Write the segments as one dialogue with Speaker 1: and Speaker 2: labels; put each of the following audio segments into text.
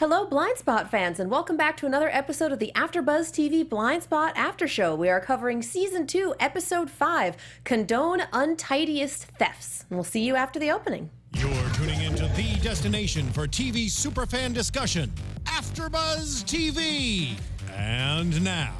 Speaker 1: Hello, Blindspot fans, and welcome back to another episode of the AFTERBUZZ TV Blindspot After Show. We are covering Season 2, Episode 5, Condone, Untidiest Thefts. And we'll see you after the opening.
Speaker 2: You're tuning into the destination for TV superfan discussion, AFTERBUZZ TV. And now,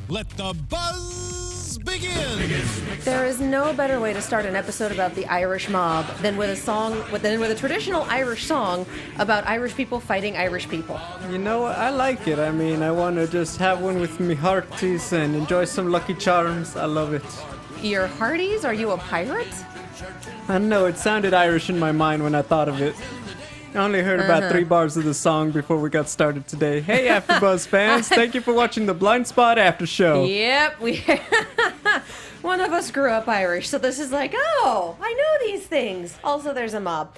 Speaker 2: let the buzz begin.
Speaker 1: There is no better way to start an episode about the Irish mob than with a traditional Irish song about Irish people fighting Irish people.
Speaker 3: You know what? I like it. I mean, I want to just have one with me hearties and enjoy some Lucky Charms. I love it.
Speaker 1: Your hearties? Are you a pirate?
Speaker 3: I don't know. It sounded Irish in my mind when I thought of it. I only heard about 3 bars of the song before we got started today. Hey, AfterBuzz fans. Thank you for watching the Blindspot After Show.
Speaker 1: Yep, one of us grew up Irish, so this is like, oh, I know these things. Also, there's a mob.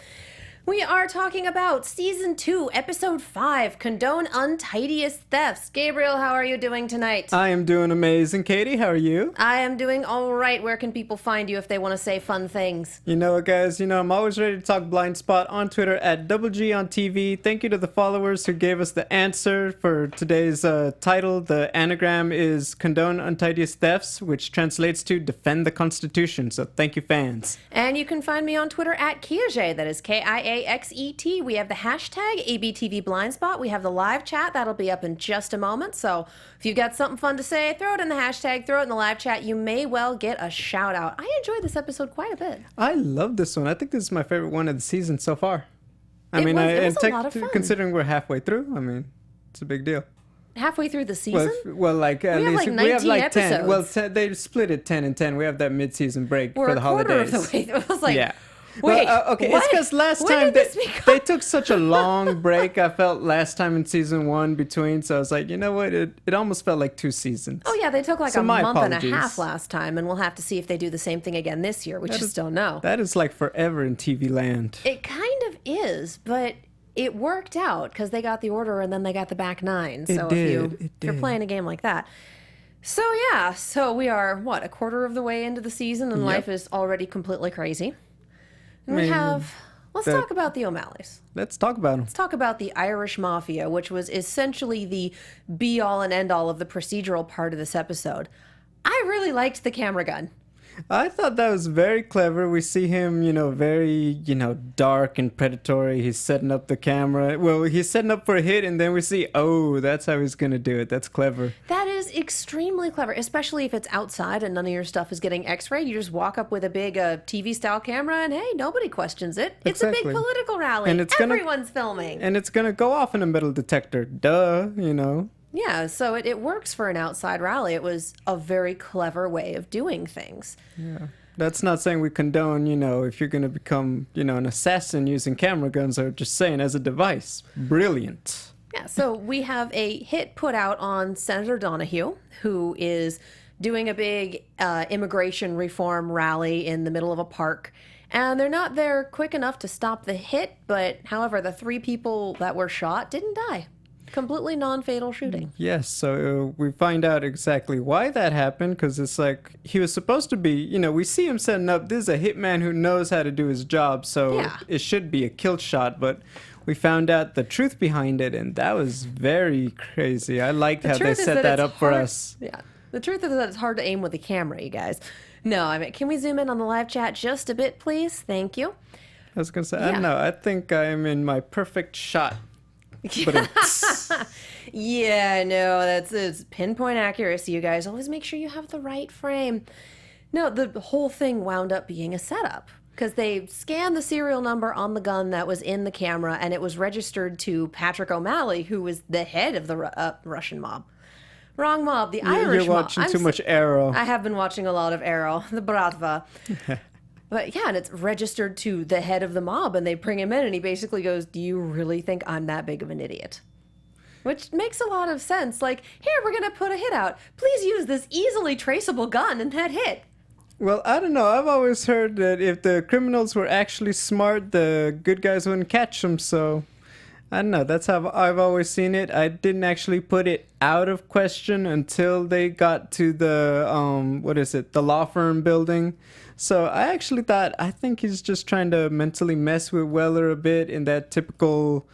Speaker 1: We are talking about Season 2, Episode 5, Condone Untidiest Thefts. Gabrielle, how are you doing tonight?
Speaker 3: I am doing amazing. Katie, how are you?
Speaker 1: I am doing all right. Where can people find you if they want to say fun things?
Speaker 3: You know what, guys? I'm always ready to talk Blindspot on Twitter at @GG on TV. Thank you to the followers who gave us the answer for today's title. The anagram is Condone Untidiest Thefts, which translates to Defend the Constitution. So thank you, fans.
Speaker 1: And you can find me on Twitter at Kiaxet. That is KIAXET. We have the hashtag ABTV Blindspot. We have the live chat. That'll be up in just a moment. So if you've got something fun to say, throw it in the hashtag, throw it in the live chat. You may well get a shout out. I enjoyed this episode quite a bit.
Speaker 3: I love this one. I think this is my favorite one of the season so far.
Speaker 1: It was a lot of fun.
Speaker 3: Considering we're halfway through, I mean, it's a big deal.
Speaker 1: Halfway through the season?
Speaker 3: Well, like at
Speaker 1: we
Speaker 3: least
Speaker 1: have like 19
Speaker 3: we have like
Speaker 1: episodes.
Speaker 3: 10. Well, they split it 10 and 10. We have that mid-season break
Speaker 1: We're
Speaker 3: for the holidays.
Speaker 1: We're a quarter of the way. It was like,
Speaker 3: yeah.
Speaker 1: Wait,
Speaker 3: well, okay,
Speaker 1: what?
Speaker 3: It's because last
Speaker 1: When
Speaker 3: time
Speaker 1: did this
Speaker 3: they took such a long break. I felt last time in season 1 between, so I was like, you know what? It almost felt like 2 seasons.
Speaker 1: Oh yeah, they took like
Speaker 3: So
Speaker 1: a
Speaker 3: my
Speaker 1: month and a
Speaker 3: apologies.
Speaker 1: half last time, and we'll have to see if they do the same thing again this year. We just don't know.
Speaker 3: That is like forever in TV land.
Speaker 1: It kind of is, but it worked out because they got the order and then they got the back 9. So if you're playing a game like that. So yeah, so we are a quarter of the way into the season, and life is already completely crazy. And we have. Let's talk about the O'Malleys.
Speaker 3: Let's talk about them.
Speaker 1: Let's talk about the Irish Mafia, which was essentially the be-all and end-all of the procedural part of this episode. I really liked the camera gun.
Speaker 3: I thought that was very clever. We see him, very, dark and predatory. He's setting up the camera. Well, he's setting up for a hit, and then we see, oh, that's how he's going to do it. That's clever.
Speaker 1: That is extremely clever, especially if it's outside and none of your stuff is getting x-rayed. You just walk up with a big TV-style camera, and hey, nobody questions it. It's a big political rally. And everyone's filming.
Speaker 3: And it's going to go off in a metal detector. Duh,
Speaker 1: Yeah, so it works for an outside rally. It was a very clever way of doing things.
Speaker 3: Yeah. That's not saying we condone, if you're going to become, an assassin using camera guns, or just saying as a device. Brilliant.
Speaker 1: Yeah, so we have a hit put out on Senator Donahue, who is doing a big immigration reform rally in the middle of a park. And they're not there quick enough to stop the hit, but however, the 3 people that were shot didn't die. Completely non-fatal shooting.
Speaker 3: Yes, so we find out exactly why that happened, because it's like he was supposed to be, we see him setting up. This is a hitman who knows how to do his job, so it should be a kill shot, but we found out the truth behind it, and that was very crazy. I liked how they set that up for us.
Speaker 1: Yeah, the truth is that it's hard to aim with a camera, you guys. No, I mean, can we zoom in on the live chat just a bit, please? Thank you.
Speaker 3: I was going to say, I don't know, I think I'm in my perfect shot. But
Speaker 1: yeah, no, it's pinpoint accuracy, you guys. Always make sure you have the right frame. No, the whole thing wound up being a setup because they scanned the serial number on the gun that was in the camera, and it was registered to Patrick O'Malley, who was the head of the Russian mob. Wrong mob, the Irish mob.
Speaker 3: You're watching too much Arrow.
Speaker 1: I have been watching a lot of Arrow, the Bratva. But yeah, and it's registered to the head of the mob, and they bring him in, and he basically goes, do you really think I'm that big of an idiot? Which makes a lot of sense. Like, here, we're going to put a hit out. Please use this easily traceable gun in that hit.
Speaker 3: Well, I don't know. I've always heard that if the criminals were actually smart, the good guys wouldn't catch them, so I don't know. That's how I've always seen it. I didn't actually put it out of question until they got to the, the law firm building. So I actually thought, I think he's just trying to mentally mess with Weller a bit in that typical,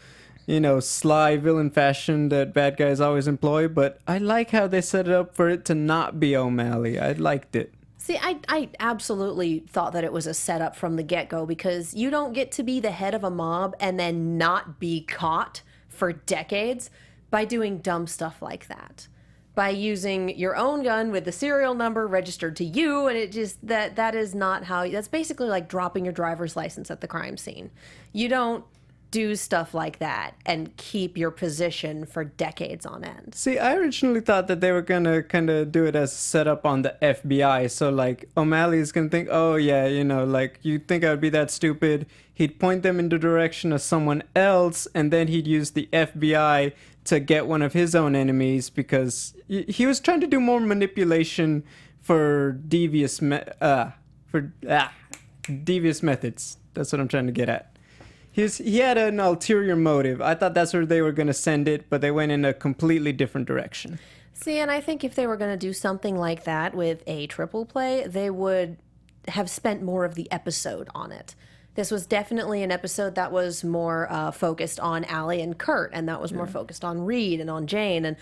Speaker 3: sly villain fashion that bad guys always employ, but I like how they set it up for it to not be O'Malley. I liked it.
Speaker 1: See, I absolutely thought that it was a setup from the get-go, because you don't get to be the head of a mob and then not be caught for decades by doing dumb stuff like that. By using your own gun with the serial number registered to you, and it just, that is not how, that's basically like dropping your driver's license at the crime scene. You don't do stuff like that and keep your position for decades on end.
Speaker 3: See, I originally thought that they were gonna kind of do it as a setup on the FBI. So, like, O'Malley's gonna think, oh, yeah, like, you think I would be that stupid? He'd point them in the direction of someone else, and then he'd use the FBI to get one of his own enemies, because he was trying to do more manipulation for devious methods. That's what I'm trying to get at. He had an ulterior motive. I thought that's where they were going to send it, but they went in a completely different direction.
Speaker 1: See, and I think if they were going to do something like that with a triple play, they would have spent more of the episode on it. This was definitely an episode that was more focused on Allie and Kurt, and that was more focused on Reed and on Jane. And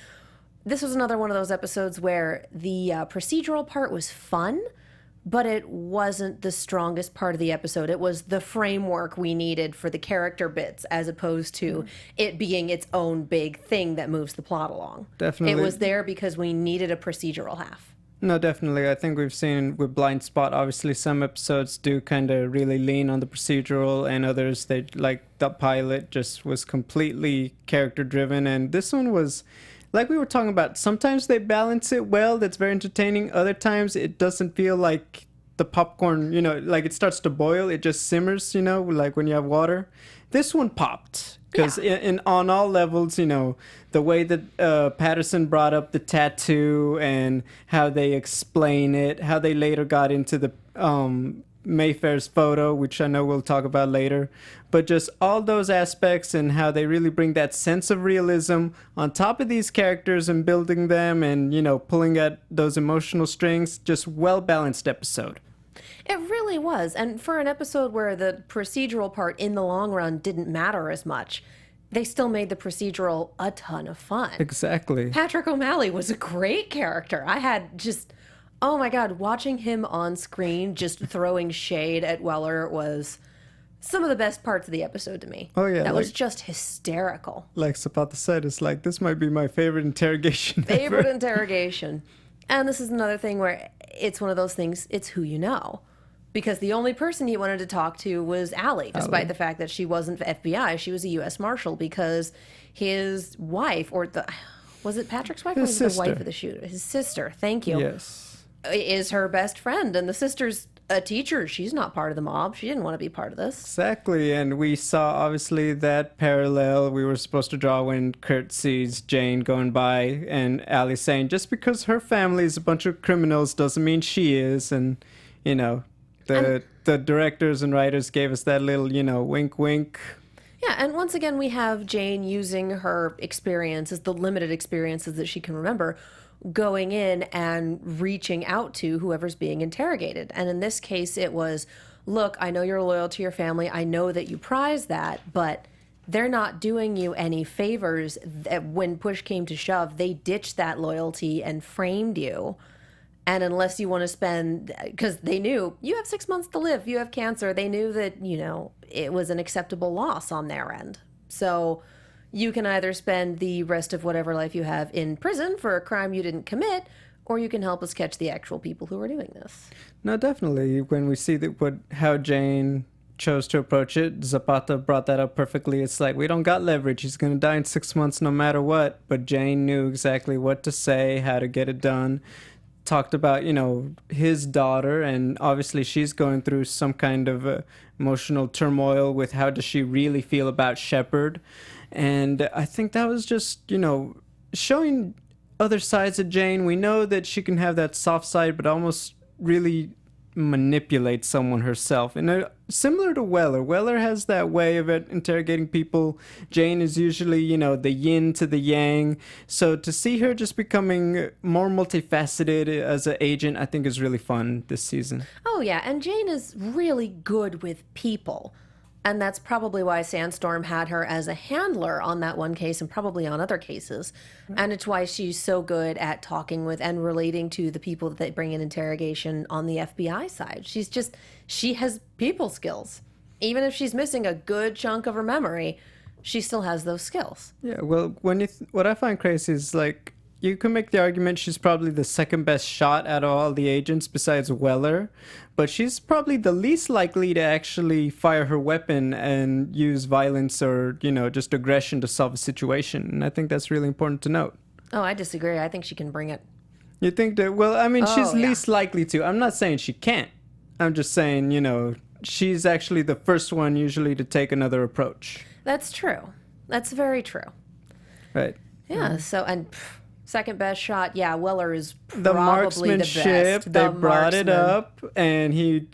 Speaker 1: this was another one of those episodes where the procedural part was fun, but it wasn't the strongest part of the episode. It was the framework we needed for the character bits, as opposed to it being its own big thing that moves the plot along.
Speaker 3: Definitely.
Speaker 1: It was there because we needed a procedural half.
Speaker 3: No, definitely. I think we've seen with Blindspot, obviously some episodes do kind of really lean on the procedural, and others, they, like the pilot, just was completely character driven. And this one was, like we were talking about, sometimes they balance it well. That's very entertaining. Other times it doesn't feel like the popcorn, like it starts to boil. It just simmers, like when you have water. This one popped. Because on all levels, the way that Patterson brought up the tattoo and how they explain it, how they later got into the Mayfair's photo, which I know we'll talk about later, but just all those aspects and how they really bring that sense of realism on top of these characters and building them and, pulling at those emotional strings. Just well-balanced episode.
Speaker 1: It really was. And for an episode where the procedural part in the long run didn't matter as much, they still made the procedural a ton of fun.
Speaker 3: Exactly.
Speaker 1: Patrick O'Malley was a great character. I had just, oh my God, watching him on screen just throwing shade at Weller was some of the best parts of the episode to me.
Speaker 3: Oh, yeah.
Speaker 1: That was just hysterical.
Speaker 3: Like Zapata said, it's like, this might be my favorite interrogation
Speaker 1: Favorite
Speaker 3: ever.
Speaker 1: interrogation. And this is another thing where it's one of those things, it's who you know. Because the only person he wanted to talk to was Allie, despite the fact that she wasn't FBI. She was a U.S. Marshal, because his wife, was it Patrick's wife? Or was it the wife of the shooter? His sister, thank you.
Speaker 3: Yes.
Speaker 1: Is her best friend. And the sister's a teacher. She's not part of the mob. She didn't want to be part of this.
Speaker 3: Exactly. And we saw, obviously, that parallel we were supposed to draw when Kurt sees Jane going by and Allie saying, just because her family is a bunch of criminals doesn't mean she is. And, the directors and writers gave us that little, wink, wink.
Speaker 1: Yeah, and once again, we have Jane using her experiences, the limited experiences that she can remember, going in and reaching out to whoever's being interrogated. And in this case, it was, look, I know you're loyal to your family. I know that you prize that, but they're not doing you any favors. When push came to shove, they ditched that loyalty and framed you. And unless you want to spend, because they knew you have 6 months to live, you have cancer, they knew that, it was an acceptable loss on their end. So you can either spend the rest of whatever life you have in prison for a crime you didn't commit, or you can help us catch the actual people who are doing this.
Speaker 3: No, definitely. When we see how Jane chose to approach it, Zapata brought that up perfectly. It's like, we don't got leverage. He's going to die in 6 months no matter what. But Jane knew exactly what to say, how to get it done. Talked about, his daughter, and obviously she's going through some kind of emotional turmoil with how does she really feel about Shepard. And I think that was just, showing other sides of Jane. We know that she can have that soft side, but almost really manipulate someone herself. And similar to Weller. Weller has that way of interrogating people. Jane is usually, the yin to the yang. So to see her just becoming more multifaceted as an agent, I think is really fun this season.
Speaker 1: Oh, yeah. And Jane is really good with people. And that's probably why Sandstorm had her as a handler on that one case and probably on other cases. And it's why she's so good at talking with and relating to the people that they bring in interrogation on the FBI side. She has people skills. Even if she's missing a good chunk of her memory, she still has those skills.
Speaker 3: Yeah, well, what I find crazy is, like, you can make the argument she's probably the second best shot out of all the agents besides Weller, but she's probably the least likely to actually fire her weapon and use violence or, just aggression to solve a situation. And I think that's really important to note.
Speaker 1: Oh, I disagree. I think she can bring it.
Speaker 3: You think that, well, I mean, she's
Speaker 1: yeah.
Speaker 3: least likely to. I'm not saying she can't. I'm just saying, she's actually the first one usually to take another approach.
Speaker 1: That's true. That's very true.
Speaker 3: Right.
Speaker 1: Yeah, second best shot. Yeah, Weller is probably
Speaker 3: The
Speaker 1: the
Speaker 3: marksmanship,
Speaker 1: best.
Speaker 3: they brought it up, and he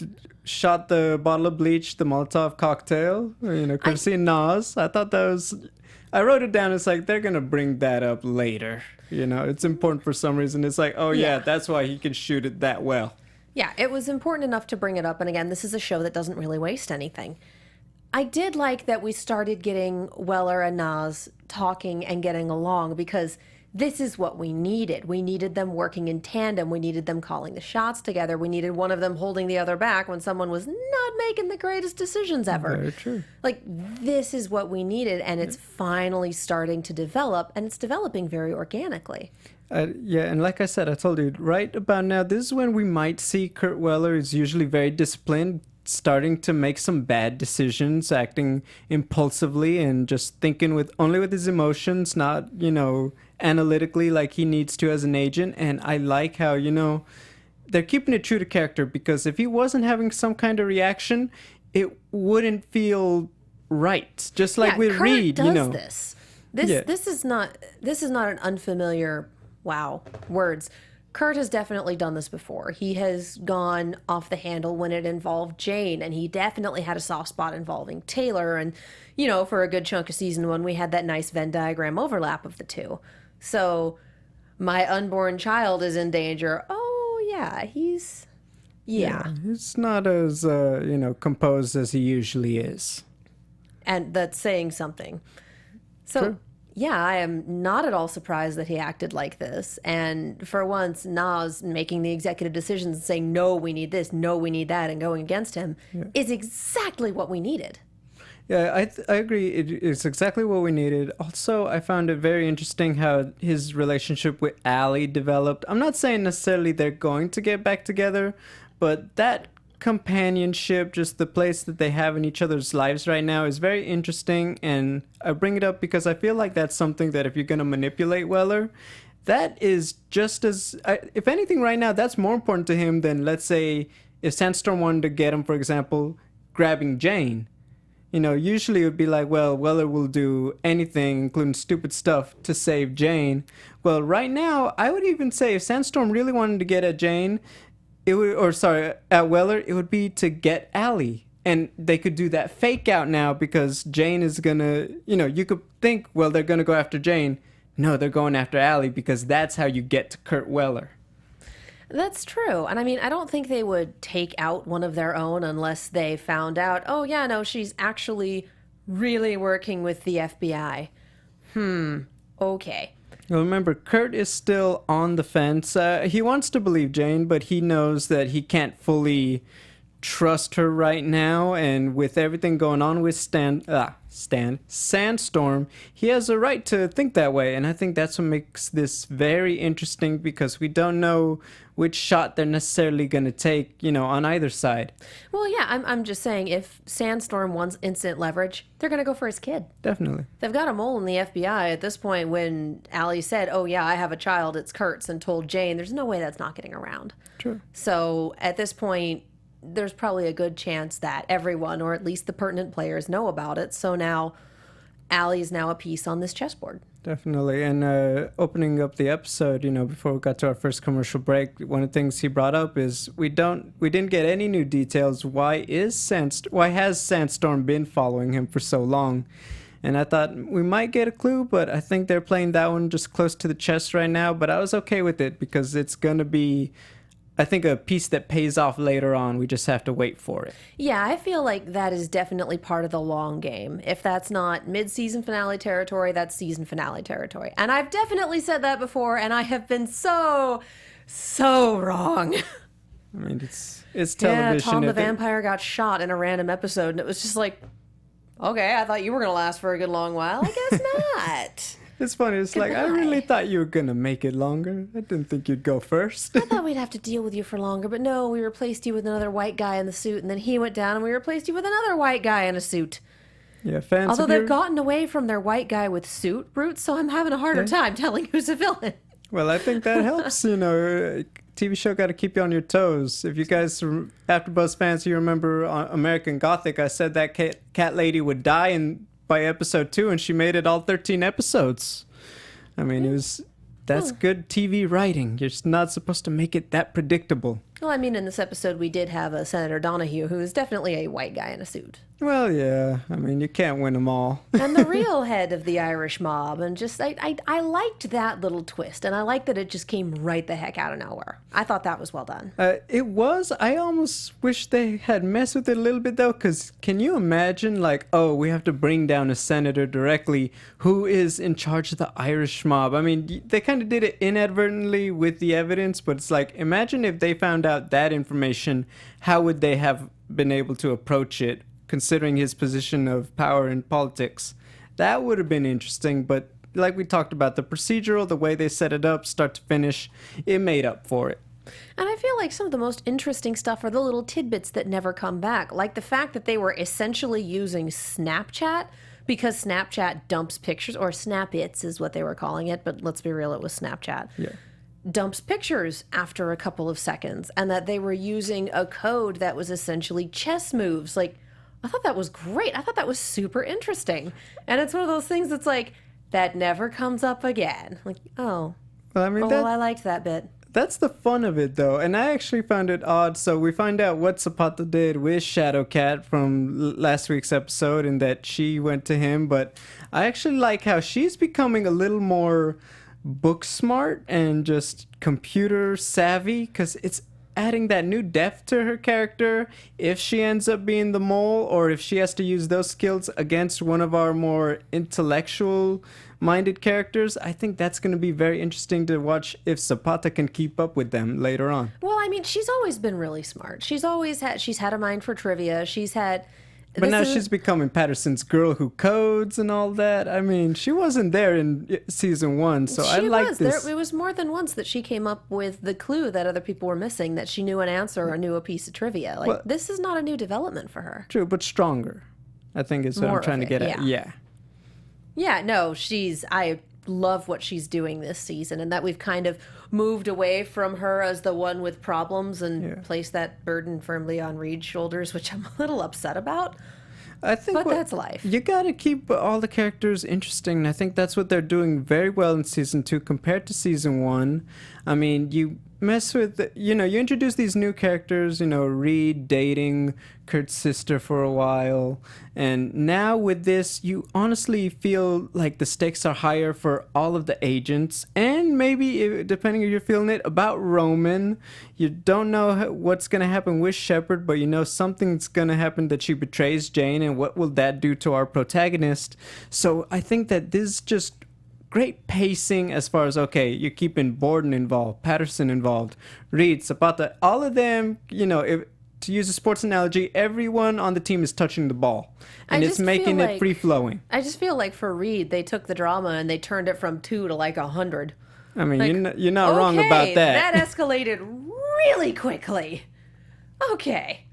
Speaker 3: shot the bottle of bleach, the Molotov cocktail, courtesy of Nas. I thought that was... I wrote it down. It's like, they're going to bring that up later. It's important for some reason. It's like, oh, yeah, that's why he can shoot it that well.
Speaker 1: Yeah, it was important enough to bring it up. And again, this is a show that doesn't really waste anything. I did like that we started getting Weller and Nas talking and getting along because this is what we needed. We needed them working in tandem. We needed them calling the shots together. We needed one of them holding the other back when someone was not making the greatest decisions ever.
Speaker 3: Very true.
Speaker 1: Like, this is what we needed, and it's finally starting to develop, and it's developing very organically.
Speaker 3: Yeah, and like I said, I told you, right about now, this is when we might see Kurt Weller is usually very disciplined, starting to make some bad decisions, acting impulsively and just thinking only with his emotions, not, analytically like he needs to as an agent. And I like how, they're keeping it true to character, because if he wasn't having some kind of reaction, it wouldn't feel right. Just like with
Speaker 1: Kurt
Speaker 3: Reed,
Speaker 1: does this is not an unfamiliar words. Kurt has definitely done this before. He has gone off the handle when it involved Jane, and he definitely had a soft spot involving Taylor. And, for a good chunk of season 1, we had that nice Venn diagram overlap of the two. So my unborn child is in danger. Oh, yeah, he's
Speaker 3: not as, composed as he usually is.
Speaker 1: And that's saying something. So...
Speaker 3: Sure.
Speaker 1: Yeah, I am not at all surprised that he acted like this. And for once, Nas making the executive decisions and saying, no, we need this, no, we need that, and going against him is exactly what we needed.
Speaker 3: Yeah, I agree. It's exactly what we needed. Also, I found it very interesting how his relationship with Allie developed. I'm not saying necessarily they're going to get back together, but that companionship, just the place that they have in each other's lives right now, is very interesting. And I bring it up because I feel like that's something that if you're going to manipulate Weller, that is just as, if anything right now, that's more important to him than, let's say, if Sandstorm wanted to get him, for example, grabbing Jane. Usually it would be like, well, Weller will do anything, including stupid stuff, to save Jane. Well, right now, I would even say if Sandstorm really wanted to get at Jane, at Weller, it would be to get Allie. And they could do that fake out now because Jane is gonna, you could think, well, they're gonna go after Jane. No, they're going after Allie because that's how you get to Kurt Weller.
Speaker 1: That's true. And I mean, I don't think they would take out one of their own unless they found out, oh, yeah, no, she's actually really working with the FBI. Okay.
Speaker 3: Well, remember, Kurt is still on the fence. He wants to believe Jane, but he knows that he can't fully trust her right now. And with everything going on with Sandstorm, he has a right to think that way. And I think that's what makes this very interesting because we don't know which shot they're necessarily going to take, on either side.
Speaker 1: Well, yeah, I'm just saying if Sandstorm wants instant leverage, they're going to go for his kid.
Speaker 3: Definitely.
Speaker 1: They've got a mole in the FBI at this point. When Allie said, oh, yeah, I have a child, it's Kurt's, and told Jane, there's no way that's not getting around.
Speaker 3: True.
Speaker 1: So at this point, there's probably a good chance that everyone, or at least the pertinent players, know about it. So now Allie's now a piece on this chessboard.
Speaker 3: Definitely. And opening up the episode, before we got to our first commercial break, one of the things he brought up is we didn't get any new details. Why has Sandstorm been following him for so long? And I thought we might get a clue, but I think they're playing that one just close to the chest right now. But I was okay with it because it's going to be I think a piece that pays off later on. We just have to wait for it.
Speaker 1: Yeah, I feel like that is definitely part of the long game. If that's not mid-season finale territory, that's season finale territory. And I've definitely said that before, and I have been so wrong.
Speaker 3: I mean, it's television.
Speaker 1: Yeah, Tom the Vampire got shot in a random episode, and it was just like, okay, I thought you were going to last for a good long while. I guess not.
Speaker 3: It's funny. It's like, I really thought you were going to make it longer. I didn't think you'd go first.
Speaker 1: I thought we'd have to deal with you for longer, but no, we replaced you with another white guy in the suit, and then he went down, and we replaced you with another white guy in a suit.
Speaker 3: Yeah, fans.
Speaker 1: Although they've gotten away from their white guy with suit roots, so I'm having a harder time telling who's a villain.
Speaker 3: Well, I think that helps, TV show got to keep you on your toes. If you guys are AfterBuzz fans, you remember on American Gothic, I said that cat lady would die by episode 2, and she made it all 13 episodes. I mean, that's good TV writing. You're just not supposed to make it that predictable.
Speaker 1: Well, I mean, in this episode, we did have a Senator Donahue, who is definitely a white guy in a suit.
Speaker 3: Well, yeah. I mean, you can't win them all.
Speaker 1: And the real head of the Irish mob. And just, I liked that little twist. And I liked that it just came right the heck out of nowhere. I thought that was well done.
Speaker 3: It was. I almost wish they had messed with it a little bit, though. Because can you imagine, like, oh, we have to bring down a senator directly who is in charge of the Irish mob? I mean, they kind of did it inadvertently with the evidence. But it's like, imagine if they found out that information, how would they have been able to approach it? Considering his position of power in politics. That would have been interesting, but like we talked about, the procedural, the way they set it up, start to finish, it made up for it.
Speaker 1: And I feel like some of the most interesting stuff are the little tidbits that never come back, like the fact that they were essentially using Snapchat because Snapchat dumps pictures, or Snap-Its is what they were calling it, but let's be real, it was Snapchat.
Speaker 3: Yeah.
Speaker 1: Dumps pictures after a couple of seconds, and that they were using a code that was essentially chess moves. Like, I thought that was great. I thought that was super interesting. And it's one of those things that's like, that never comes up again. Like, oh.
Speaker 3: Well, I mean,
Speaker 1: I liked that bit.
Speaker 3: That's the fun of it, though. And I actually found it odd. So we find out what Zapata did with Shadowcat from last week's episode, and that she went to him. But I actually like how she's becoming a little more book smart and just computer savvy, because it's adding that new depth to her character if she ends up being the mole, or if she has to use those skills against one of our more intellectual minded characters. I think that's going to be very interesting to watch if Zapata can keep up with them later on.
Speaker 1: Well, I mean, she's always been really smart. She's had a mind for trivia.
Speaker 3: But now she's becoming Patterson's girl who codes and all that. I mean, she wasn't there in season 1, so I like this.
Speaker 1: It was more than once that she came up with the clue that other people were missing, that she knew an answer or knew a piece of trivia. Like, this is not a new development for her.
Speaker 3: True, but stronger, I think is what I'm trying to get at. Yeah.
Speaker 1: Yeah, no, I love what she's doing this season, and that we've kind of moved away from her as the one with problems and placed that burden firmly on Reed's shoulders, which I'm a little upset about. But that's life.
Speaker 3: You gotta keep all the characters interesting, and I think that's what they're doing very well in season 2 compared to season 1. I mean, you mess with, you introduce these new characters, Reed dating Kurt's sister for a while, and now with this, you honestly feel like the stakes are higher for all of the agents, and maybe, depending if you're feeling it, about Roman. You don't know what's going to happen with Shepard, but something's going to happen that she betrays Jane, and what will that do to our protagonist? So I think that this is just great pacing as far as, okay, you're keeping Borden involved, Patterson involved, Reed, Zapata, all of them, to use a sports analogy, everyone on the team is touching the ball. And it's making it free-flowing.
Speaker 1: I just feel like for Reed, they took the drama and they turned it from 2 to like 100.
Speaker 3: I mean, you're not wrong about that.
Speaker 1: That escalated really quickly. Okay.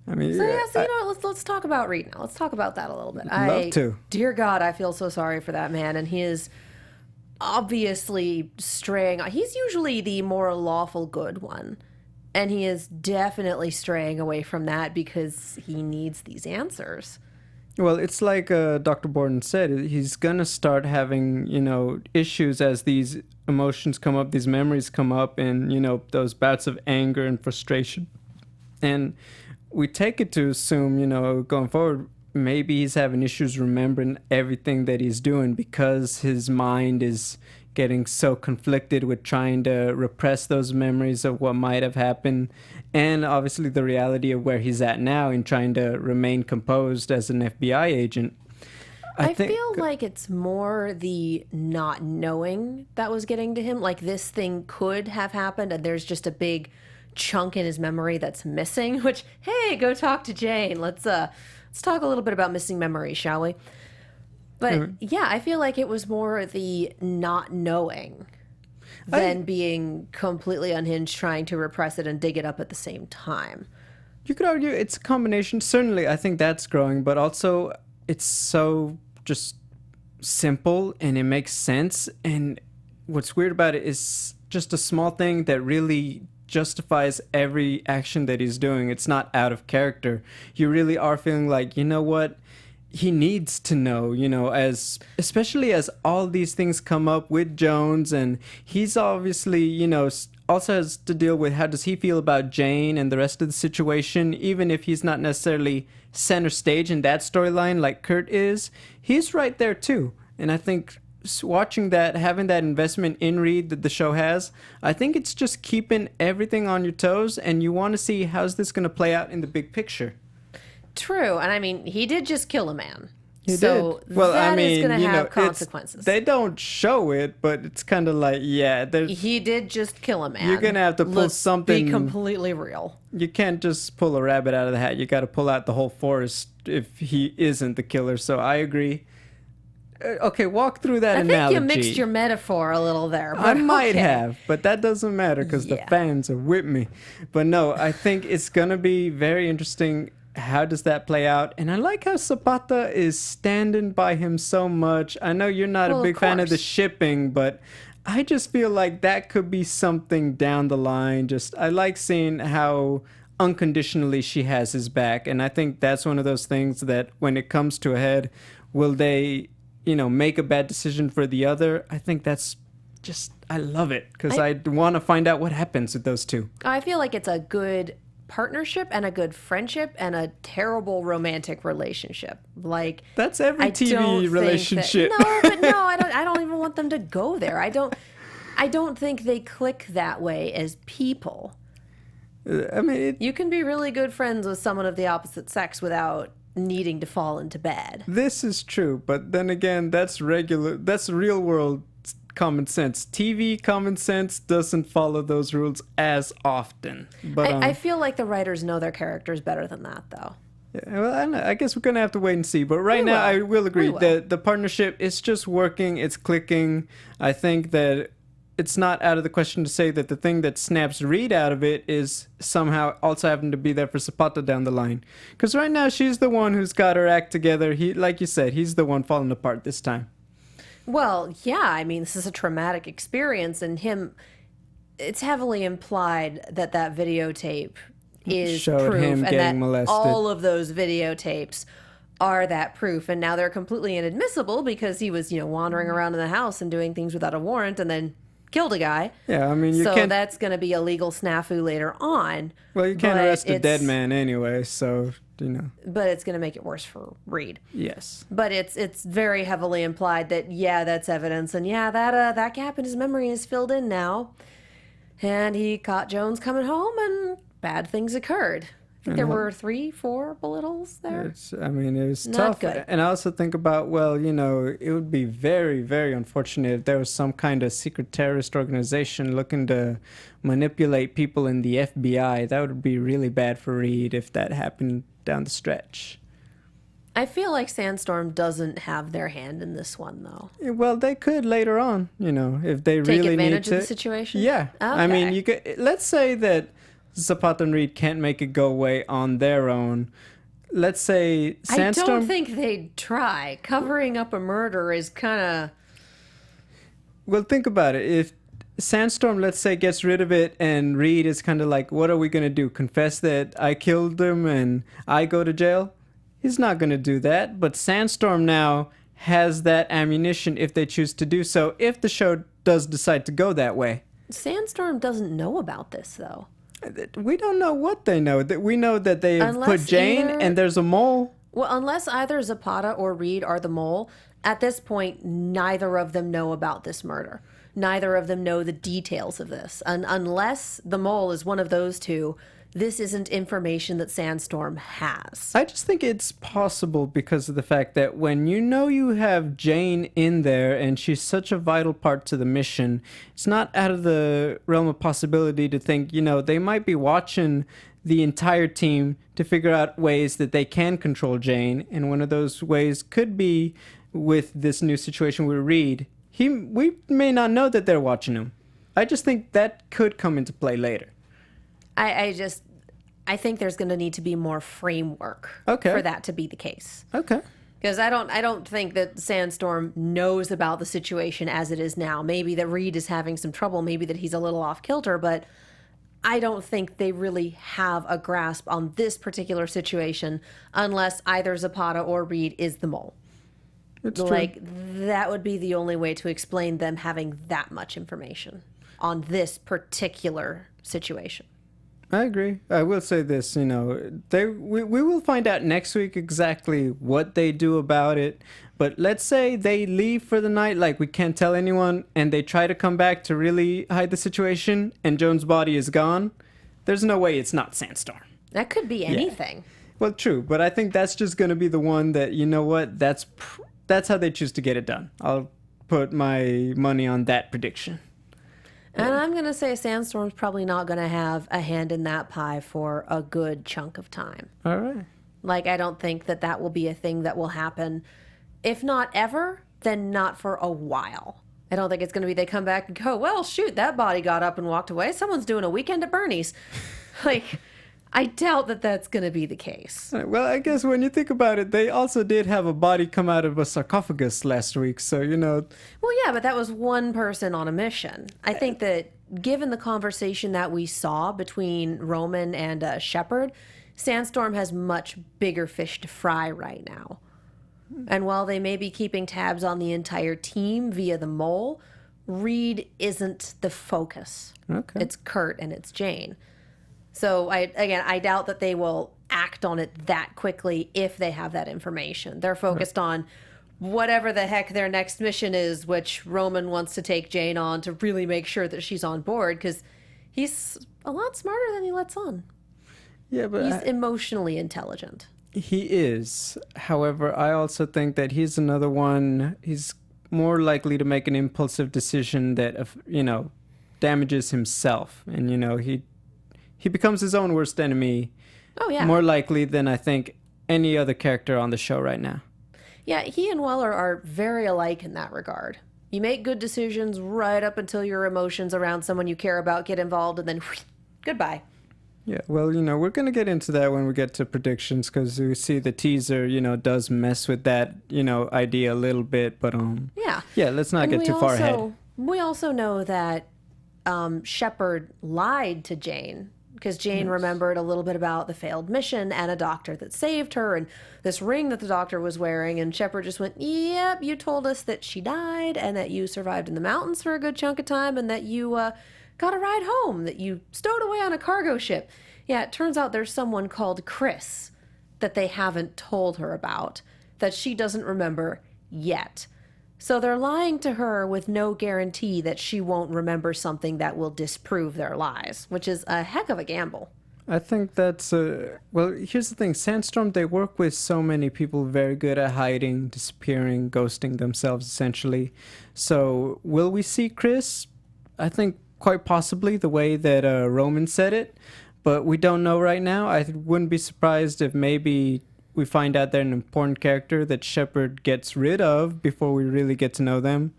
Speaker 3: I mean,
Speaker 1: let's talk about Reed now. Let's talk about that a little bit.
Speaker 3: Love to.
Speaker 1: Dear God, I feel so sorry for that man, and he is obviously straying. He's usually the more lawful good one, and he is definitely straying away from that because he needs these answers.
Speaker 3: Well, it's like Dr. Borden said, he's going to start having, issues as these emotions come up, these memories come up, and, those bouts of anger and frustration. And we take it to assume, going forward, maybe he's having issues remembering everything that he's doing because his mind is getting so conflicted with trying to repress those memories of what might have happened, and obviously the reality of where he's at now in trying to remain composed as an FBI agent.
Speaker 1: I feel like it's more the not knowing that was getting to him. Like this thing could have happened, and there's just a big chunk in his memory that's missing. Which, hey, go talk to Jane. Let's talk a little bit about missing memory, shall we? But yeah, I feel like it was more the not knowing than being completely unhinged, trying to repress it and dig it up at the same time.
Speaker 3: You could argue it's a combination. Certainly, I think that's growing, but also it's so just simple and it makes sense. And what's weird about it is just a small thing that really justifies every action that he's doing. It's not out of character. You really are feeling like, you know what? He needs to know, you know, especially as all these things come up with Jones, and he's obviously, you know, also has to deal with how does he feel about Jane and the rest of the situation, even if he's not necessarily center stage in that storyline like Kurt is. He's right there too. And I think watching that, having that investment in Reed that the show has, I think it's just keeping everything on your toes, and you want to see how's this going to play out in the big picture.
Speaker 1: True, and I mean, he did just kill a man.
Speaker 3: He
Speaker 1: so
Speaker 3: did. Well,
Speaker 1: that
Speaker 3: I mean,
Speaker 1: is going to
Speaker 3: you
Speaker 1: have
Speaker 3: know,
Speaker 1: consequences.
Speaker 3: They don't show it, but it's kind of like, yeah.
Speaker 1: He did just kill a man.
Speaker 3: You're going to have to pull something.
Speaker 1: Be completely real.
Speaker 3: You can't just pull a rabbit out of the hat. You got to pull out the whole forest if he isn't the killer. So I agree. Okay, walk through that analogy.
Speaker 1: I think you mixed your metaphor a little there. But
Speaker 3: I might have, but that doesn't matter because the fans are with me. But no, I think it's going to be very interesting. How does that play out? And I like how Zapata is standing by him so much. I know you're not a big fan of the shipping, but I just feel like that could be something down the line. Just I like seeing how unconditionally she has his back. And I think that's one of those things that when it comes to a head, will they, you know, make a bad decision for the other? I think that's just, I love it because I want to find out what happens with those two.
Speaker 1: I feel like it's a good partnership and a good friendship and a terrible romantic relationship. Like
Speaker 3: that's every TV relationship.
Speaker 1: I don't even want them to go there. I don't think they click that way as people.
Speaker 3: I mean,
Speaker 1: you can be really good friends with someone of the opposite sex without needing to fall into bed.
Speaker 3: This is true, but then again, that's real world common sense. TV common sense doesn't follow those rules as often. But
Speaker 1: I feel like the writers know their characters better than that, though.
Speaker 3: Yeah, well, I guess we're gonna have to wait and see. But right now, I will agree that the partnership is just working. It's clicking. I think that it's not out of the question to say that the thing that snaps Reed out of it is somehow also having to be there for Zapata down the line. Because right now, she's the one who's got her act together. He, like you said, he's the one falling apart this time.
Speaker 1: Well, yeah, I mean, this is a traumatic experience, and it's heavily implied that videotape is proof,
Speaker 3: him
Speaker 1: and that
Speaker 3: molested.
Speaker 1: All of those videotapes are that proof, and now they're completely inadmissible because he was, wandering around in the house and doing things without a warrant, and then killed a guy.
Speaker 3: Yeah, I mean,
Speaker 1: so that's going to be a legal snafu later on.
Speaker 3: Well, you can't arrest a dead man anyway, so
Speaker 1: But it's going to make it worse for Reed.
Speaker 3: Yes.
Speaker 1: But it's very heavily implied that that's evidence, and that gap in his memory is filled in now, and he caught Jones coming home, and bad things occurred. I think there were 3-4 bullet holes there.
Speaker 3: It was
Speaker 1: Not
Speaker 3: tough.
Speaker 1: good.
Speaker 3: And I also think about, it would be very, very unfortunate if there was some kind of secret terrorist organization looking to manipulate people in the FBI. That would be really bad for Reed if that happened down the stretch.
Speaker 1: I feel like Sandstorm doesn't have their hand in this one, though.
Speaker 3: Well, they could later on, if they really need to.
Speaker 1: Take advantage of the situation?
Speaker 3: Yeah.
Speaker 1: Okay.
Speaker 3: I mean, you could. Let's say that Zapata and Reed can't make it go away on their own. Let's say Sandstorm...
Speaker 1: I don't think they'd try. Covering up a murder is kind of...
Speaker 3: Well, think about it. If Sandstorm, let's say, gets rid of it and Reed is kind of like, what are we going to do? Confess that I killed him and I go to jail? He's not going to do that. But Sandstorm now has that ammunition if they choose to do so, if the show does decide to go that way.
Speaker 1: Sandstorm doesn't know about this, though.
Speaker 3: We don't know what they know. We know that they've put Jane and there's a mole.
Speaker 1: Well, unless either Zapata or Reed are the mole, at this point, neither of them know about this murder. neither of them know the details of this. And unless the mole is one of those two, this isn't information that Sandstorm has.
Speaker 3: I just think it's possible because of the fact that when you know you have Jane in there and she's such a vital part to the mission, it's not out of the realm of possibility to think, they might be watching the entire team to figure out ways that they can control Jane. And one of those ways could be with this new situation with Reed. We may not know that they're watching him. I just think that could come into play later.
Speaker 1: I think there's going to need to be more framework
Speaker 3: for
Speaker 1: that to be the case.
Speaker 3: Okay.
Speaker 1: Because I don't think that Sandstorm knows about the situation as it is now. Maybe that Reed is having some trouble, maybe that he's a little off kilter, but I don't think they really have a grasp on this particular situation unless either Zapata or Reed is the mole.
Speaker 3: It's
Speaker 1: like,
Speaker 3: true.
Speaker 1: that would be the only way to explain them having that much information on this particular situation.
Speaker 3: I agree. I will say this, we will find out next week exactly what they do about it. But let's say they leave for the night, like we can't tell anyone, and they try to come back to really hide the situation, and Joan's body is gone. There's no way it's not Sandstorm.
Speaker 1: That could be anything.
Speaker 3: Yeah. Well, true, but I think that's just going to be the one that, that's how they choose to get it done. I'll put my money on that prediction.
Speaker 1: And I'm going to say Sandstorm's probably not going to have a hand in that pie for a good chunk of time.
Speaker 3: All right.
Speaker 1: Like, I don't think that will be a thing that will happen. If not ever, then not for a while. I don't think it's going to be they come back and go, well, shoot, that body got up and walked away. Someone's doing a weekend at Bernie's. Like, I doubt that that's going to be the case.
Speaker 3: Right, well, I guess when you think about it, they also did have a body come out of a sarcophagus last week, so,
Speaker 1: Well, yeah, but that was one person on a mission. I think that given the conversation that we saw between Roman and Shepard, Sandstorm has much bigger fish to fry right now. And while they may be keeping tabs on the entire team via the mole, Reed isn't the focus.
Speaker 3: Okay.
Speaker 1: It's Kurt and it's Jane. So, I doubt that they will act on it that quickly if they have that information. They're focused on whatever the heck their next mission is, which Roman wants to take Jane on to really make sure that she's on board, because he's a lot smarter than he lets on.
Speaker 3: Yeah, but
Speaker 1: he's emotionally intelligent.
Speaker 3: He is. However, I also think that he's another one. He's more likely to make an impulsive decision that, damages himself. And, he becomes his own worst enemy.
Speaker 1: Oh, yeah.
Speaker 3: More likely than I think any other character on the show right now.
Speaker 1: Yeah, he and Weller are very alike in that regard. You make good decisions right up until your emotions around someone you care about get involved, and then goodbye.
Speaker 3: Yeah, well, we're going to get into that when we get to predictions, because we see the teaser, does mess with that, idea a little bit. But, yeah, let's not get too far ahead.
Speaker 1: We also know that Shepard lied to Jane, because Jane remembered a little bit about the failed mission and a doctor that saved her and this ring that the doctor was wearing. And Shepard just went, yep, you told us that she died and that you survived in the mountains for a good chunk of time and that you got a ride home, that you stowed away on a cargo ship. Yeah, it turns out there's someone called Chris that they haven't told her about, that she doesn't remember yet. So they're lying to her with no guarantee that she won't remember something that will disprove their lies, which is a heck of a gamble.
Speaker 3: I think that's well, here's the thing. Sandstorm, they work with so many people very good at hiding, disappearing, ghosting themselves, essentially. So will we see Chris? I think quite possibly, the way that Roman said it, but we don't know right now. I wouldn't be surprised if maybe we find out they're an important character that Shepard gets rid of before we really get to know them.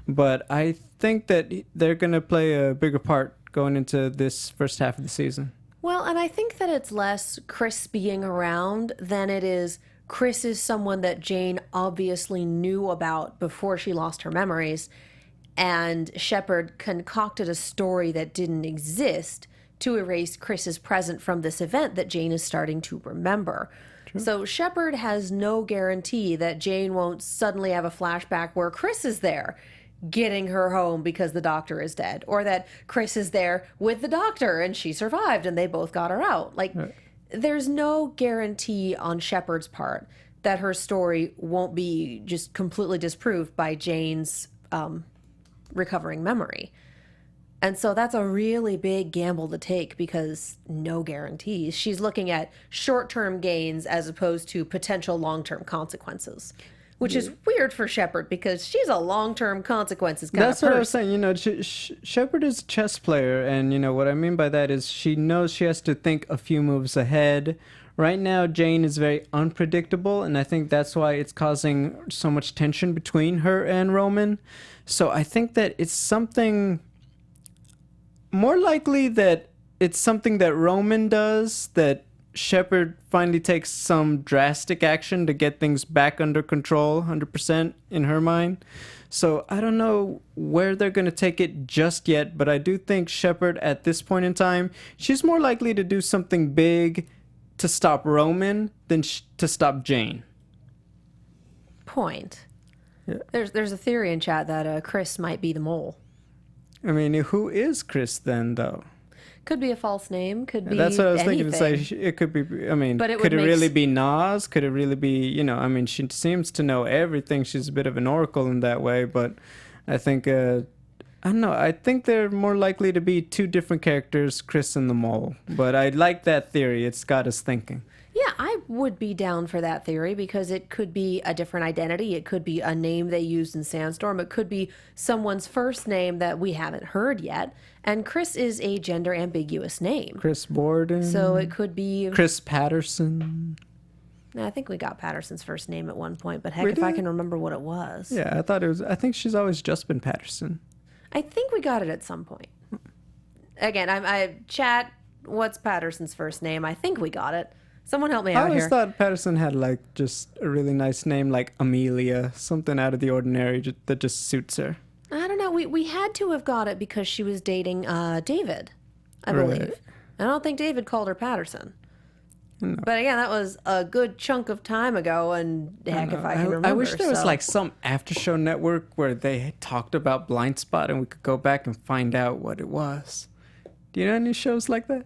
Speaker 3: But I think that they're going to play a bigger part going into this first half of the season.
Speaker 1: Well, and I think that it's less Chris being around than it is Chris is someone that Jane obviously knew about before she lost her memories, and Shepard concocted a story that didn't exist to erase Chris's present from this event that Jane is starting to remember. So Shepard has no guarantee that Jane won't suddenly have a flashback where Chris is there getting her home because the doctor is dead, or that Chris is there with the doctor and she survived and they both got her out. Like, there's no guarantee on Shepard's part that her story won't be just completely disproved by Jane's recovering memory. And so that's a really big gamble to take because no guarantees. She's looking at short-term gains as opposed to potential long-term consequences, which is weird for Shepard because she's a long-term consequences kind
Speaker 3: That's
Speaker 1: of person.
Speaker 3: what I was saying. You know, Shepard is a chess player, and you know what I mean by that is she knows she has to think a few moves ahead. Right now, Jane is very unpredictable, and I think that's why it's causing so much tension between her and Roman. So I think that it's something more likely that it's something that Roman does, that Shepard finally takes some drastic action to get things back under control 100% in her mind. So I don't know where they're going to take it just yet, but I do think Shepard at this point in time, she's more likely to do something big to stop Roman than to stop Jane.
Speaker 1: Point.
Speaker 3: Yeah.
Speaker 1: There's a theory in chat that Chris might be the mole.
Speaker 3: I mean, who is Chris then, though?
Speaker 1: Could be a false name. Could be
Speaker 3: That's what I was
Speaker 1: anything.
Speaker 3: thinking to say. It could be, I mean,
Speaker 1: But it
Speaker 3: could
Speaker 1: would
Speaker 3: it
Speaker 1: make
Speaker 3: really be Nas? Could it really be, you know, I mean, she seems to know everything. She's a bit of an oracle in that way, but I think, I don't know. I think they're more likely to be two different characters, Chris and the Mole. But I like that theory. It's got us thinking.
Speaker 1: Yeah, I would be down for that theory because it could be a different identity. It could be a name they used in Sandstorm. It could be someone's first name that we haven't heard yet. And Chris is a gender ambiguous name.
Speaker 3: Chris Borden.
Speaker 1: So it could be...
Speaker 3: Chris Patterson.
Speaker 1: I think we got Patterson's first name at one point, but heck,
Speaker 3: We
Speaker 1: if I
Speaker 3: did?
Speaker 1: can remember what it was.
Speaker 3: Yeah, I think she's always just been Patterson.
Speaker 1: I think we got it at some point. Again, I chat, what's Patterson's first name? I think we got it. Someone help me
Speaker 3: I
Speaker 1: out
Speaker 3: always
Speaker 1: here.
Speaker 3: thought Patterson had like just a really nice name, like Amelia, something out of the ordinary that just suits her.
Speaker 1: I don't know. We had to have got it because she was dating David, I believe.
Speaker 3: Right.
Speaker 1: I don't think David called her Patterson. No. But again, that was a good chunk of time ago, and heck, if I can remember.
Speaker 3: I wish there was
Speaker 1: so.
Speaker 3: like some after show network where they talked about Blindspot and we could go back and find out what it was. Do you know any shows like that?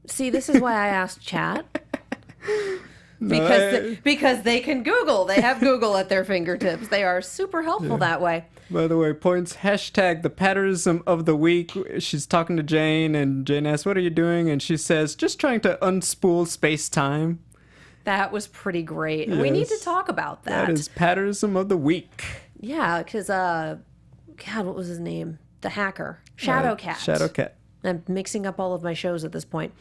Speaker 1: See, this is why I asked chat. Because they can Google. They have Google at their fingertips. They are super helpful that way.
Speaker 3: By the way, points hashtag the Patterism of the week. She's talking to Jane, and Jane asks, "What are you doing?" And she says, "Just trying to unspool space time."
Speaker 1: That was pretty great. We need to
Speaker 3: Yes.
Speaker 1: talk about that.
Speaker 3: That is Patterism of the week.
Speaker 1: Yeah, because God, what was his name? The hacker, Shadowcat.
Speaker 3: Shadowcat.
Speaker 1: I'm mixing up all of my shows at this point.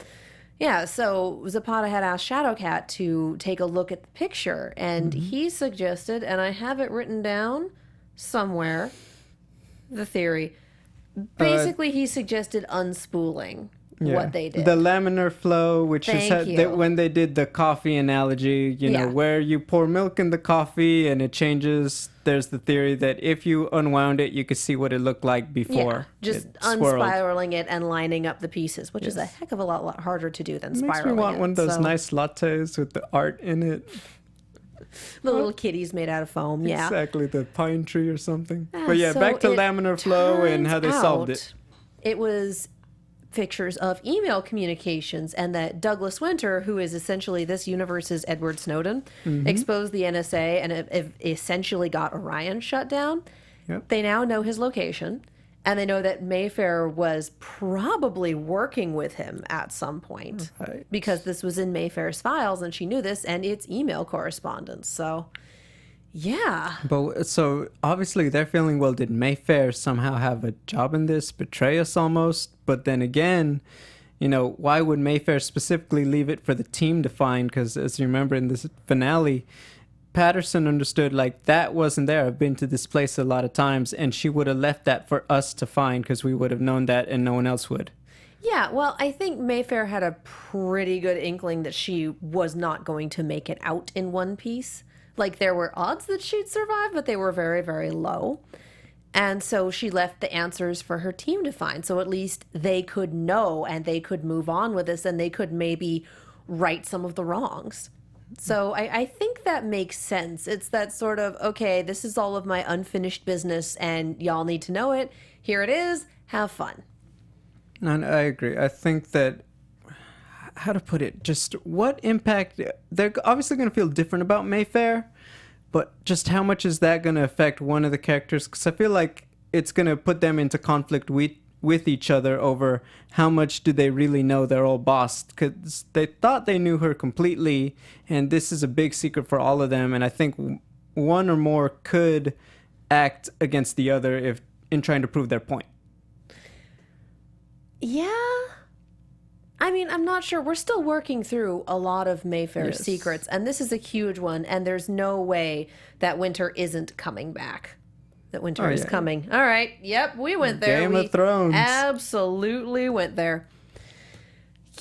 Speaker 1: Yeah, so Zapata had asked Shadowcat to take a look at the picture, and he suggested, and I have it written down somewhere, the theory. Basically, he suggested unspooling what they did.
Speaker 3: The laminar flow, which is
Speaker 1: Thank you.
Speaker 3: when they did the coffee analogy, you know,
Speaker 1: Yeah.
Speaker 3: where you pour milk in the coffee and it changes. There's the theory that if you unwound it, you could see what it looked like before.
Speaker 1: Just
Speaker 3: it swirled.
Speaker 1: unspiraling it and lining up the pieces, which is a heck of a lot harder to do than
Speaker 3: Makes me
Speaker 1: spiraling
Speaker 3: want
Speaker 1: it.
Speaker 3: one of those
Speaker 1: So,
Speaker 3: nice lattes with the art in it.
Speaker 1: the little kitties made out of foam. Yeah.
Speaker 3: Exactly, the pine tree or something.
Speaker 1: Yeah,
Speaker 3: But yeah,
Speaker 1: so
Speaker 3: back to
Speaker 1: it
Speaker 3: laminar flow and how they
Speaker 1: turns
Speaker 3: solved
Speaker 1: out
Speaker 3: it.
Speaker 1: It was pictures of email communications, and that Douglas Winter, who is essentially this universe's Edward Snowden, exposed the NSA and it essentially got Orion shut down.
Speaker 3: Yep.
Speaker 1: They now know his location, and they know that Mayfair was probably working with him at some point
Speaker 3: Right.
Speaker 1: because this was in Mayfair's files, and she knew this, and it's email correspondence. So, yeah.
Speaker 3: But so obviously they're feeling, well, did Mayfair somehow have a job in this, betray us almost? But then again, you know, why would Mayfair specifically leave it for the team to find? Because as you remember in this finale, Patterson understood like that wasn't there. I've been to this place a lot of times, and she would have left that for us to find because we would have known that and no one else would.
Speaker 1: Yeah, well, I think Mayfair had a pretty good inkling that she was not going to make it out in one piece. Like, there were odds that she'd survive, but they were very, very low. And so she left the answers for her team to find. So at least they could know and they could move on with this and they could maybe right some of the wrongs. So I think that makes sense. It's that sort of, okay, this is all of my unfinished business and y'all need to know it. Here it is. Have fun.
Speaker 3: And I agree. I think that, how to put it, just what impact, they're obviously going to feel different about Mayfair, but just how much is that going to affect one of the characters? Because I feel like it's going to put them into conflict with each other over how much do they really know their old boss, because they thought they knew her completely, and this is a big secret for all of them. And I think one or more could act against the other if in trying to prove their point.
Speaker 1: Yeah. I mean, I'm not sure. We're still working through a lot of Mayfair's secrets, and this is a huge one, and there's no way that Winter isn't coming back. That Winter is coming. All right. Yep, we went there.
Speaker 3: Game of Thrones.
Speaker 1: Absolutely went there.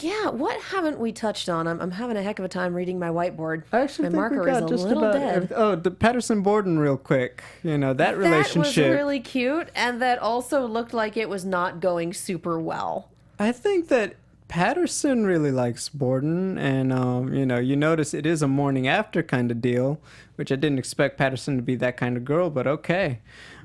Speaker 1: Yeah, what haven't we touched on? I'm having a heck of a time reading my whiteboard.
Speaker 3: I actually
Speaker 1: my
Speaker 3: think
Speaker 1: marker
Speaker 3: we got
Speaker 1: is a
Speaker 3: just
Speaker 1: little
Speaker 3: about
Speaker 1: dead.
Speaker 3: the Patterson Borden real quick. You know, that relationship.
Speaker 1: That was really cute, and that also looked like it was not going super well.
Speaker 3: I think that Patterson really likes Borden, and you know, you notice it is a morning after kind of deal, which I didn't expect Patterson to be that kind of girl, but okay.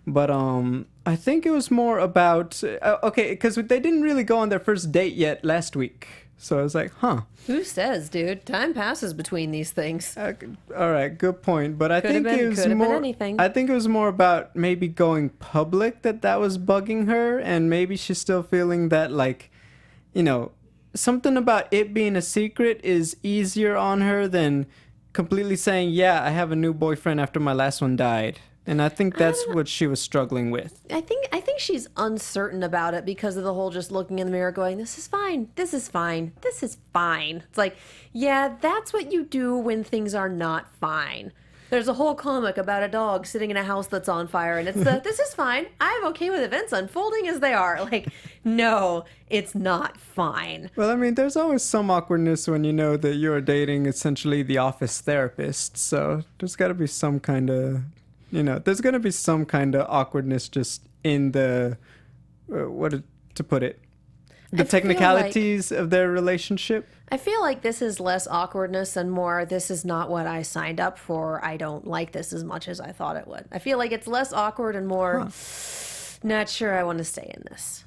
Speaker 3: But I think it was more about okay, because they didn't really go on their first date yet last week, so I was like, huh.
Speaker 1: Who says, dude? Time passes between these things.
Speaker 3: All right, good point. But I think it was more.
Speaker 1: Anything.
Speaker 3: I think it was more about maybe going public that was bugging her, and maybe she's still feeling that, like, you know, something about it being a secret is easier on her than completely saying, yeah, I have a new boyfriend after my last one died. And I think that's what she was struggling with.
Speaker 1: I think she's uncertain about it because of the whole just looking in the mirror going, this is fine, this is fine, this is fine. It's like, yeah, that's what you do when things are not fine. There's a whole comic about a dog sitting in a house that's on fire, and it's this is fine. I'm okay with events unfolding as they are. Like, no, it's not fine.
Speaker 3: Well, I mean, there's always some awkwardness when you know that you're dating essentially the office therapist. So there's got to be some kind of, you know, there's going to be some kind of awkwardness just in the, to put it, the technicalities of their relationship.
Speaker 1: I feel like this is less awkwardness and more, this is not what I signed up for. I don't like this as much as I thought it would. I feel like it's less awkward and more, not sure I want to stay in this.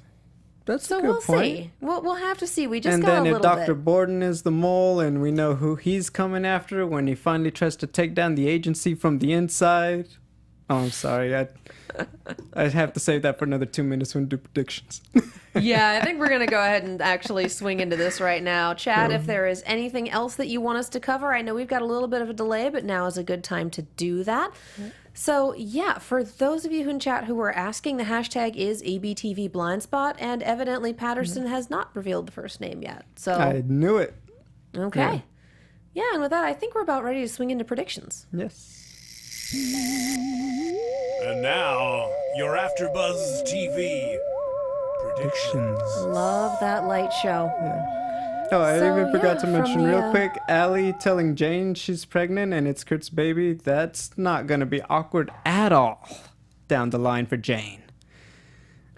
Speaker 3: That's
Speaker 1: so
Speaker 3: a good
Speaker 1: we'll
Speaker 3: point.
Speaker 1: See. We'll have to see. We just
Speaker 3: and
Speaker 1: got a
Speaker 3: then
Speaker 1: little
Speaker 3: if
Speaker 1: bit.
Speaker 3: Dr. Borden is the mole and we know who he's coming after when he finally tries to take down the agency from the inside. Oh, I'm sorry. I'd have to save that for another 2 minutes when we do predictions.
Speaker 1: Yeah, I think we're going to go ahead and actually swing into this right now. Chad, if there is anything else that you want us to cover, I know we've got a little bit of a delay, but now is a good time to do that. So, yeah, for those of you in chat who were asking, the hashtag is ABTV Blindspot, and evidently Patterson has not revealed the first name yet. So
Speaker 3: I knew it.
Speaker 1: Okay. Yeah, and with that, I think we're about ready to swing into predictions.
Speaker 3: Yes.
Speaker 4: And now, your AfterBuzz TV predictions.
Speaker 1: Love that light show.
Speaker 3: Yeah. Oh, I even forgot to mention real quick, Allie telling Jane she's pregnant and it's Kurt's baby. That's not going to be awkward at all down the line for Jane.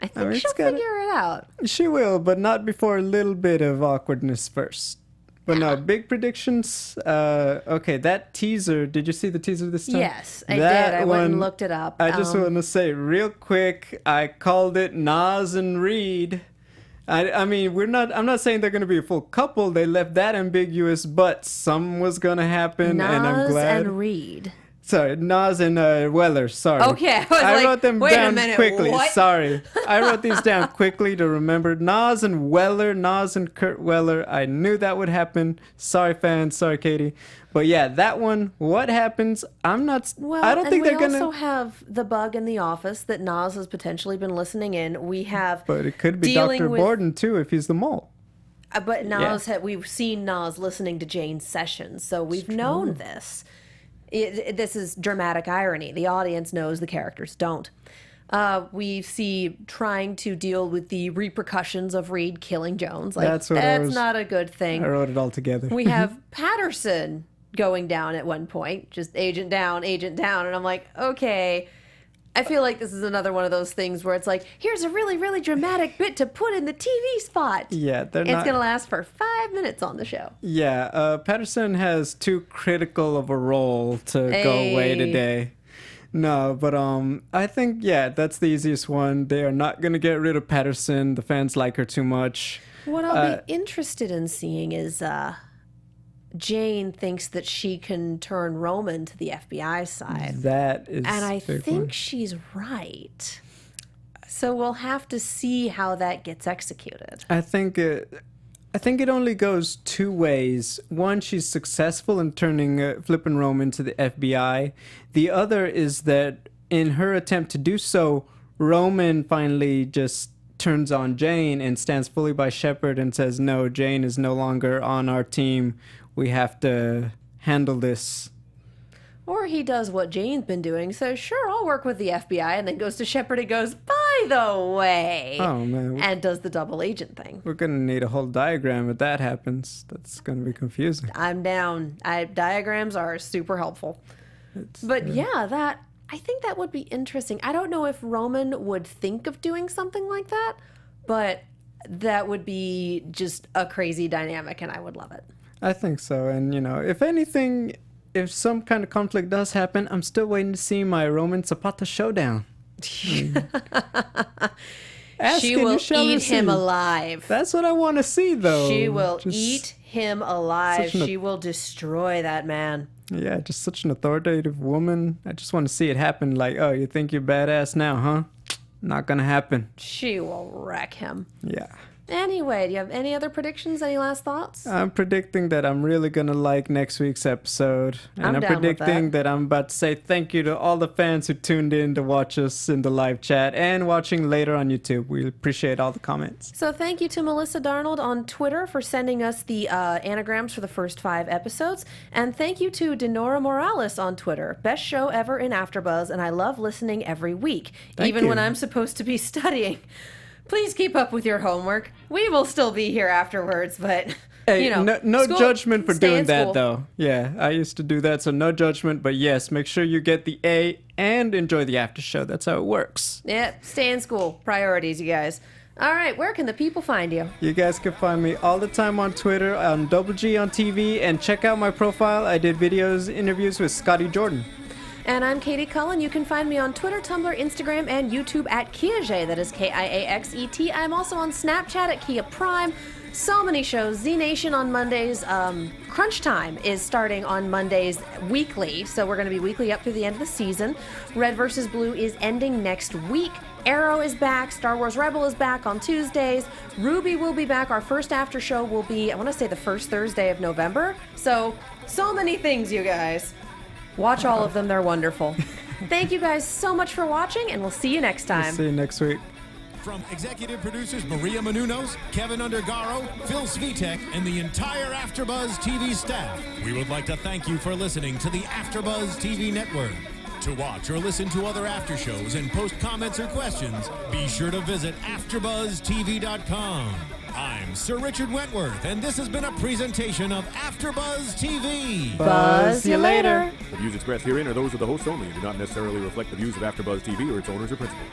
Speaker 1: I think she'll figure it out.
Speaker 3: She will, but not before a little bit of awkwardness first. But no, big predictions. Okay, that teaser. Did you see the teaser this time?
Speaker 1: Yes, I did. I went and looked it up.
Speaker 3: I just want to say real quick, I called it Nas and Reed. I mean, I'm not saying they're going to be a full couple. They left that ambiguous, but some was going to happen, and I'm glad.
Speaker 1: Nas and Reed.
Speaker 3: Sorry, Nas and Weller. Sorry.
Speaker 1: Okay,
Speaker 3: I wrote them down quickly.
Speaker 1: What?
Speaker 3: Sorry, I wrote these down quickly to remember. Nas and Weller, Nas and Kurt Weller. I knew that would happen. Sorry, fans. Sorry, Katie. But yeah, that one. What happens? I'm not.
Speaker 1: Well,
Speaker 3: I don't think they're gonna.
Speaker 1: We also have the bug in the office that Nas has potentially been listening in. We have.
Speaker 3: But it could be Dr. Borden too if he's the mole.
Speaker 1: But Nas we've seen Nas listening to Jane's sessions, so we've known this. This is dramatic irony. The audience knows, the characters don't. We see trying to deal with the repercussions of Reed killing Jones. Like, that's not a good thing.
Speaker 3: I wrote it all together.
Speaker 1: We have Patterson going down at one point, just agent down, and I'm like, okay. I feel like this is another one of those things where it's like, here's a really, really dramatic bit to put in the TV spot.
Speaker 3: Yeah,
Speaker 1: it's going to last for 5 minutes on the show.
Speaker 3: Yeah, Patterson has too critical of a role to go away today. No, but I think, that's the easiest one. They are not going to get rid of Patterson. The fans like her too much.
Speaker 1: What I'll be interested in seeing is Jane thinks that she can turn Roman to the FBI side.
Speaker 3: That is,
Speaker 1: and I think she's right. So we'll have to see how that gets executed.
Speaker 3: I think it only goes two ways. One, she's successful in turning flipping Rome into the FBI. The other is that in her attempt to do so, Roman finally just turns on Jane and stands fully by Shepard and says, no, Jane is no longer on our team. We have to handle this.
Speaker 1: Or he does what Jane's been doing, says, sure, I'll work with the FBI, and then goes to Shepard and goes, by the way.
Speaker 3: Oh, man.
Speaker 1: And does the double agent thing.
Speaker 3: We're going to need a whole diagram if that happens. That's going to be confusing.
Speaker 1: I'm down. Diagrams are super helpful. But yeah, I think that would be interesting. I don't know if Roman would think of doing something like that, but that would be just a crazy dynamic, and I would love it.
Speaker 3: I think so. And, if anything, if some kind of conflict does happen, I'm still waiting to see my Roman Zapata showdown.
Speaker 1: She will eat him alive.
Speaker 3: That's what I want to see, though.
Speaker 1: She will eat him alive. She will destroy that man.
Speaker 3: Yeah, just such an authoritative woman. I just want to see it happen. Like, oh, you think you're badass now, huh? Not gonna happen.
Speaker 1: She will wreck him.
Speaker 3: Yeah.
Speaker 1: Anyway, do you have any other predictions? Any last thoughts?
Speaker 3: I'm predicting that I'm really going to like next week's episode. And I'm
Speaker 1: down with
Speaker 3: predicting that I'm about to say thank you to all the fans who tuned in to watch us in the live chat and watching later on YouTube. We appreciate all the comments.
Speaker 1: So thank you to Melissa Darnold on Twitter for sending us the anagrams for the first 5 episodes. And thank you to Denora Morales on Twitter. Best show ever in AfterBuzz, and I love listening every week, even when I'm supposed to be studying. Please keep up with your homework. We will still be here afterwards, but,
Speaker 3: Hey, no
Speaker 1: school,
Speaker 3: judgment for
Speaker 1: stay
Speaker 3: doing
Speaker 1: in
Speaker 3: that,
Speaker 1: school.
Speaker 3: though. Yeah, I used to do that, so no judgment. But yes, make sure you get the A and enjoy the after show. That's how it works.
Speaker 1: Yep, stay in school. Priorities, you guys. All right, where can the people find you?
Speaker 3: You guys can find me all the time on Twitter, on Double G on TV, and check out my profile. I did interviews with Scotty Jordan.
Speaker 1: And I'm Katie Cullen. You can find me on Twitter, Tumblr, Instagram, and YouTube at Kiaxet. That is Kiaxet. I'm also on Snapchat at Kia Prime. So many shows. Z Nation on Mondays. Crunch Time is starting on Mondays weekly. So we're going to be weekly up through the end of the season. Red vs. Blue is ending next week. Arrow is back. Star Wars Rebel is back on Tuesdays. Ruby will be back. Our first after show will be, I want to say, the first Thursday of November. So many things, you guys. Watch all of them. They're wonderful. Thank you guys so much for watching, and we'll see you next time.
Speaker 3: See you next week.
Speaker 2: From executive producers Maria Menounos, Kevin Undergaro, Phil Svitek, and the entire AfterBuzz TV staff, we would like to thank you for listening to the AfterBuzz TV network. To watch or listen to other after shows and post comments or questions, be sure to visit AfterBuzzTV.com. I'm Sir Richard Wentworth, and this has been a presentation of AfterBuzz TV.
Speaker 1: Buzz you later.
Speaker 5: The views expressed herein are those of the hosts only and do not necessarily reflect the views of AfterBuzz TV or its owners or principals.